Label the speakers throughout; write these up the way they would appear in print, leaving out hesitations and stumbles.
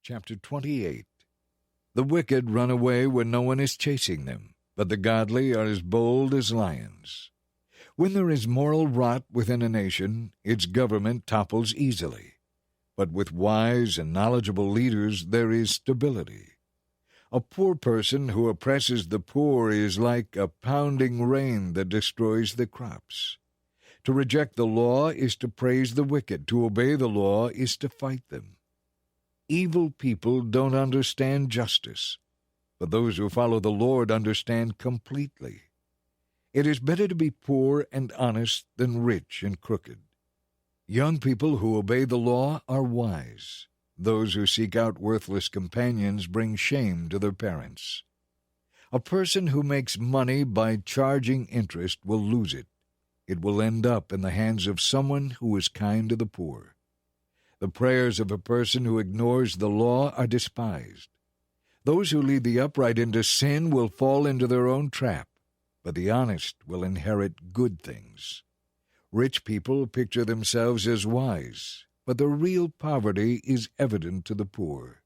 Speaker 1: Chapter 28. The wicked run away when no one is chasing them, but the godly are as bold as lions. When there is moral rot within a nation, its government topples easily. But with wise and knowledgeable leaders there is stability. A poor person who oppresses the poor is like a pounding rain that destroys the crops. To reject the law is to praise the wicked. To obey the law is to fight them. Evil people don't understand justice, but those who follow the Lord understand completely. It is better to be poor and honest than rich and crooked. Young people who obey the law are wise. Those who seek out worthless companions bring shame to their parents. A person who makes money by charging interest will lose it. It will end up in the hands of someone who is kind to the poor. The prayers of a person who ignores the law are despised. Those who lead the upright into sin will fall into their own trap, but the honest will inherit good things. Rich people picture themselves as wise, but the real poverty is evident to the poor.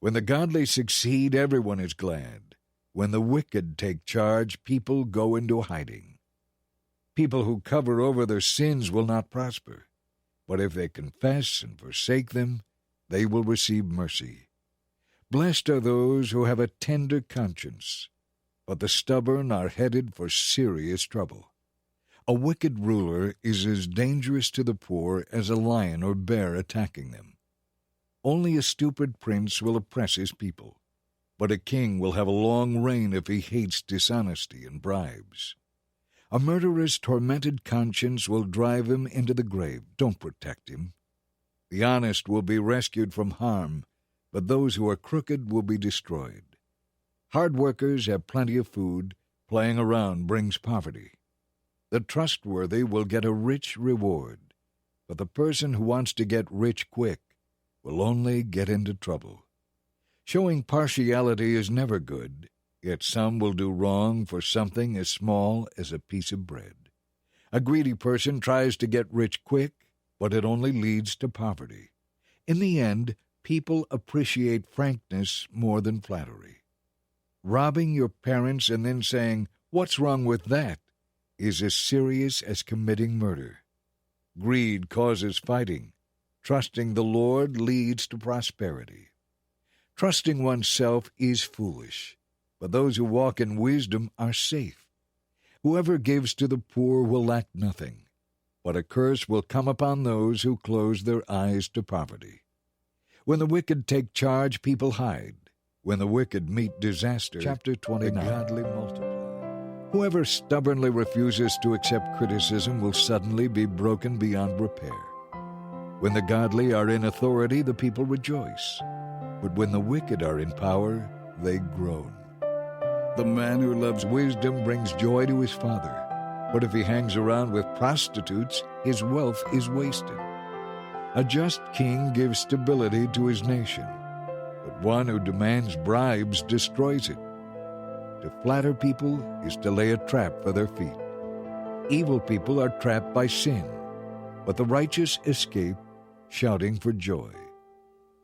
Speaker 1: When the godly succeed, everyone is glad. When the wicked take charge, people go into hiding. People who cover over their sins will not prosper. But if they confess and forsake them, they will receive mercy. Blessed are those who have a tender conscience, but the stubborn are headed for serious trouble. A wicked ruler is as dangerous to the poor as a lion or bear attacking them. Only a stupid prince will oppress his people, but a king will have a long reign if he hates dishonesty and bribes. A murderer's tormented conscience will drive him into the grave. Don't protect him. The honest will be rescued from harm, but those who are crooked will be destroyed. Hard workers have plenty of food. Playing around brings poverty. The trustworthy will get a rich reward, but the person who wants to get rich quick will only get into trouble. Showing partiality is never good. Yet some will do wrong for something as small as a piece of bread. A greedy person tries to get rich quick, but it only leads to poverty. In the end, people appreciate frankness more than flattery. Robbing your parents and then saying, "What's wrong with that?" is as serious as committing murder. Greed causes fighting. Trusting the Lord leads to prosperity. Trusting oneself is foolish, but those who walk in wisdom are safe. Whoever gives to the poor will lack nothing, but a curse will come upon those who close their eyes to poverty. When the wicked take charge, people hide. When the wicked meet disaster, Chapter 29, the godly multiply. Whoever stubbornly refuses to accept criticism will suddenly be broken beyond repair. When the godly are in authority, the people rejoice. But when the wicked are in power, they groan. The man who loves wisdom brings joy to his father, but if he hangs around with prostitutes, his wealth is wasted. A just king gives stability to his nation, but one who demands bribes destroys it. To flatter people is to lay a trap for their feet. Evil people are trapped by sin, but the righteous escape, shouting for joy.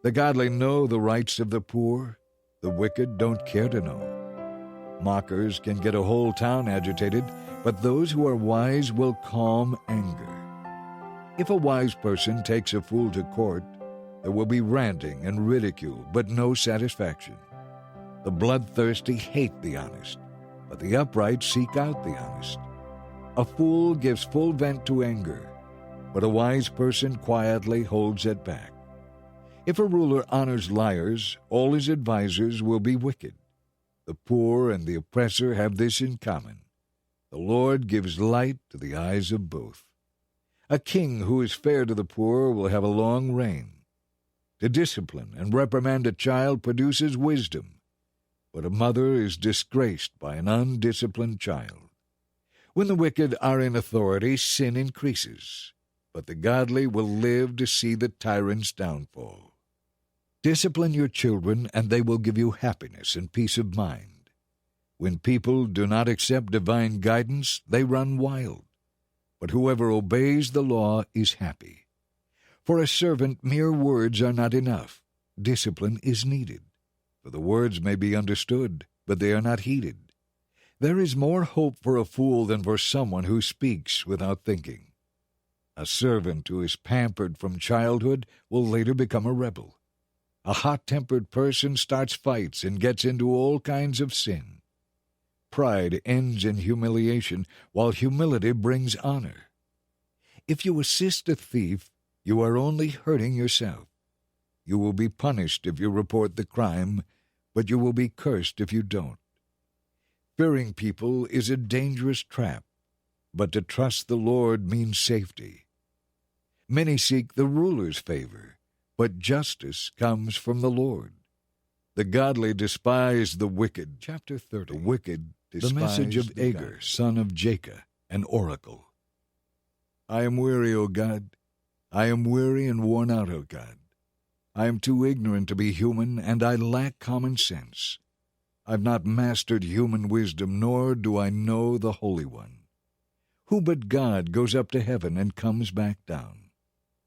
Speaker 1: The godly know the rights of the poor, the wicked don't care to know. Mockers can get a whole town agitated, but those who are wise will calm anger. If a wise person takes a fool to court, there will be ranting and ridicule, but no satisfaction. The bloodthirsty hate the honest, but the upright seek out the honest. A fool gives full vent to anger, but a wise person quietly holds it back. If a ruler honors liars, all his advisers will be wicked. The poor and the oppressor have this in common: the Lord gives light to the eyes of both. A king who is fair to the poor will have a long reign. To discipline and reprimand a child produces wisdom, but a mother is disgraced by an undisciplined child. When the wicked are in authority, sin increases, but the godly will live to see the tyrant's downfall. Discipline your children, and they will give you happiness and peace of mind. When people do not accept divine guidance, they run wild. But whoever obeys the law is happy. For a servant, mere words are not enough. discipline is needed, for the words may be understood, but they are not heeded. There is more hope for a fool than for someone who speaks without thinking. A servant who is pampered from childhood will later become a rebel. A hot-tempered person starts fights and gets into all kinds of sin. Pride ends in humiliation, while humility brings honor. If you assist a thief, you are only hurting yourself. You will be punished if you report the crime, but you will be cursed if you don't. Fearing people is a dangerous trap, but to trust the Lord means safety. Many seek the ruler's favor, but justice comes from the Lord. The godly despise the wicked. Chapter 30. The wicked despise the message of Agur, son of Jacob, an oracle. I am weary, O God. I am weary and worn out, O God. I am too ignorant to be human, and I lack common sense. I've not mastered human wisdom, nor do I know the Holy One. Who but God goes up to heaven and comes back down?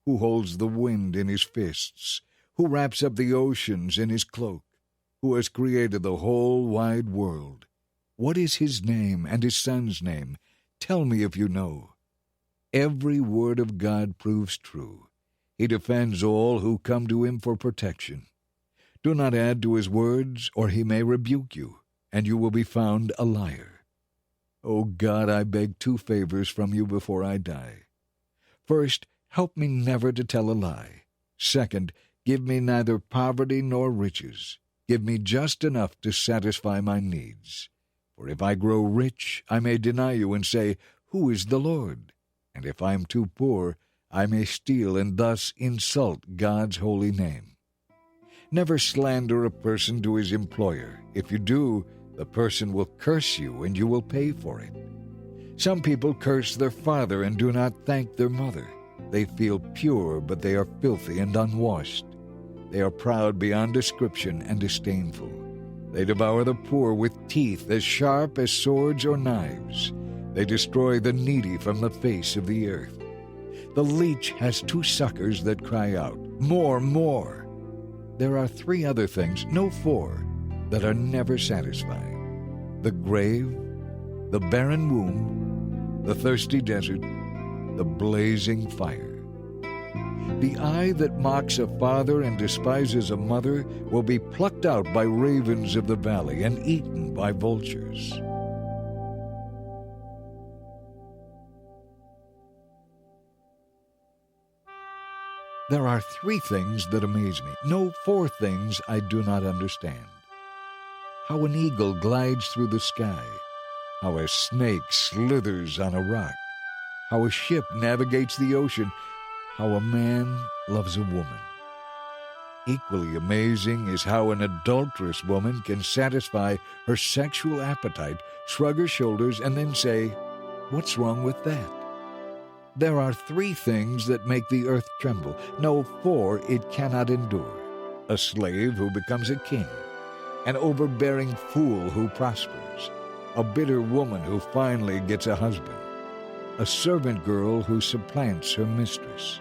Speaker 1: Who holds the wind in his fists? Who wraps up the oceans in his cloak? Who has created the whole wide world? What is his name and his son's name? Tell me if you know. Every word of God proves true. He defends all who come to him for protection. Do not add to his words, or he may rebuke you, and you will be found a liar. O God, I beg two favors from you before I die. First, help me never to tell a lie. Second, give me neither poverty nor riches. Give me just enough to satisfy my needs. For if I grow rich, I may deny you and say, Who is the Lord? And if I am too poor, I may steal and thus insult God's holy name. Never slander a person to his employer. If you do, the person will curse you and you will pay for it. Some people curse their father and do not thank their mother. They feel pure, but they are filthy and unwashed. They are proud beyond description and disdainful. They devour the poor with teeth as sharp as swords or knives. They destroy the needy from the face of the earth. The leech has two suckers that cry out, More, more! There are three other things, no four, that are never satisfied: the grave, the barren womb, the thirsty desert, the blazing fire. The eye that mocks a father and despises a mother will be plucked out by ravens of the valley and eaten by vultures. There are three things that amaze me. No, four things I do not understand. How an eagle glides through the sky. How a snake slithers on a rock. How a ship navigates the ocean. How a man loves a woman. Equally amazing is how an adulterous woman can satisfy her sexual appetite, shrug her shoulders, and then say, What's wrong with that? There are three things that make the earth tremble. No, four it cannot endure. A slave who becomes a king. An overbearing fool who prospers. A bitter woman who finally gets a husband. A servant girl who supplants her mistress.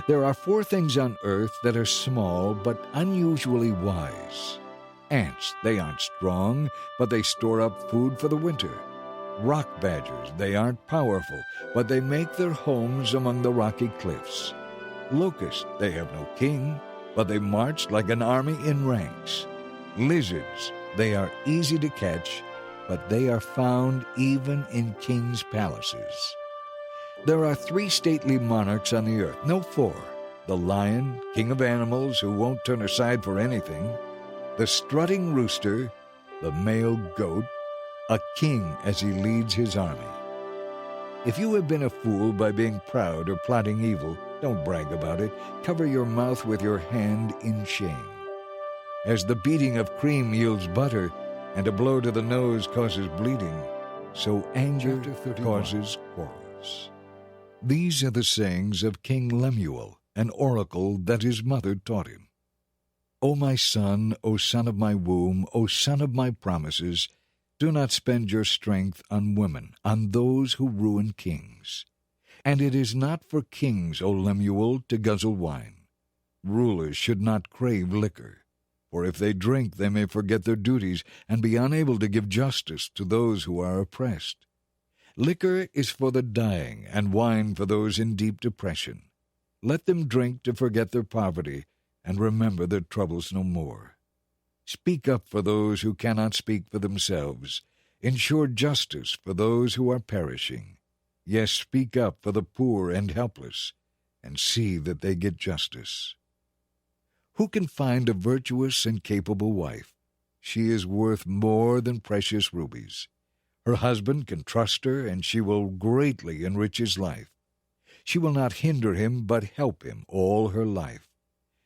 Speaker 1: There are four things on earth that are small but unusually wise. Ants, they aren't strong, but they store up food for the winter. Rock badgers, they aren't powerful, but they make their homes among the rocky cliffs. Locusts, they have no king, but they march like an army in ranks. Lizards, they are easy to catch, but they are found even in kings' palaces. There are three stately monarchs on the earth, no, four. The lion, king of animals who won't turn aside for anything. The strutting rooster, the male goat, a king as he leads his army. If you have been a fool by being proud or plotting evil, don't brag about it. Cover your mouth with your hand in shame. As the beating of cream yields butter, and a blow to the nose causes bleeding, so anger causes quarrels. These are the sayings of King Lemuel, an oracle that his mother taught him. O my son, O son of my womb, O son of my promises, do not spend your strength on women, on those who ruin kings. And it is not for kings, O Lemuel, to guzzle wine. Rulers should not crave liquor, for if they drink they may forget their duties and be unable to give justice to those who are oppressed. Liquor is for the dying, and wine for those in deep depression. Let them drink to forget their poverty and remember their troubles no more. Speak up for those who cannot speak for themselves. Ensure justice for those who are perishing. Yes, speak up for the poor and helpless, and see that they get justice. Who can find a virtuous and capable wife? She is worth more than precious rubies. Her husband can trust her, and she will greatly enrich his life. She will not hinder him, but help him all her life.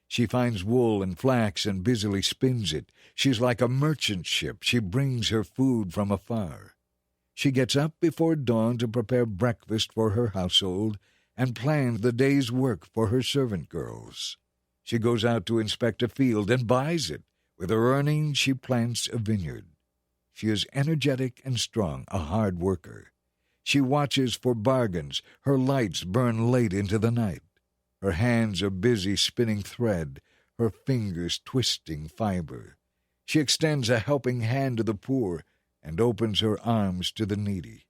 Speaker 1: She finds wool and flax and busily spins it. She is like a merchant ship. She brings her food from afar. She gets up before dawn to prepare breakfast for her household and plans the day's work for her servant girls. She goes out to inspect a field and buys it. With her earnings she plants a vineyard. She is energetic and strong, a hard worker. She watches for bargains. Her lights burn late into the night. Her hands are busy spinning thread, her fingers twisting fiber. She extends a helping hand to the poor and opens her arms to the needy.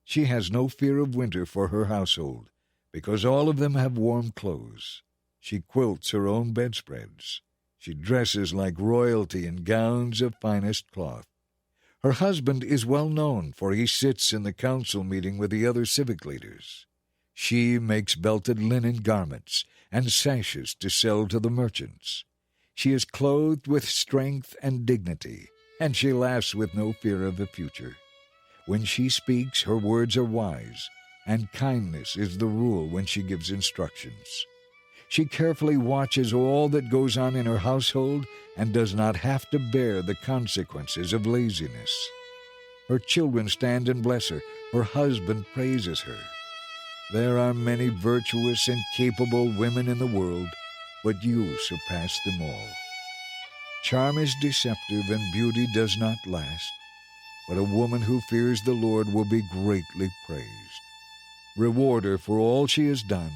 Speaker 1: She has no fear of winter for her household, because all of them have warm clothes. She quilts her own bedspreads. She dresses like royalty in gowns of finest cloth. Her husband is well known, for he sits in the council meeting with the other civic leaders. She makes belted linen garments and sashes to sell to the merchants. She is clothed with strength and dignity, and she laughs with no fear of the future. When she speaks, her words are wise, and kindness is the rule when she gives instructions. She carefully watches all that goes on in her household and does not have to bear the consequences of laziness. Her children stand and bless her. Her husband praises her. There are many virtuous and capable women in the world, but you surpass them all. Charm is deceptive and beauty does not last, but a woman who fears the Lord will be greatly praised. Reward her for all she has done.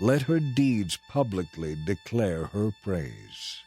Speaker 1: Let her deeds publicly declare her praise.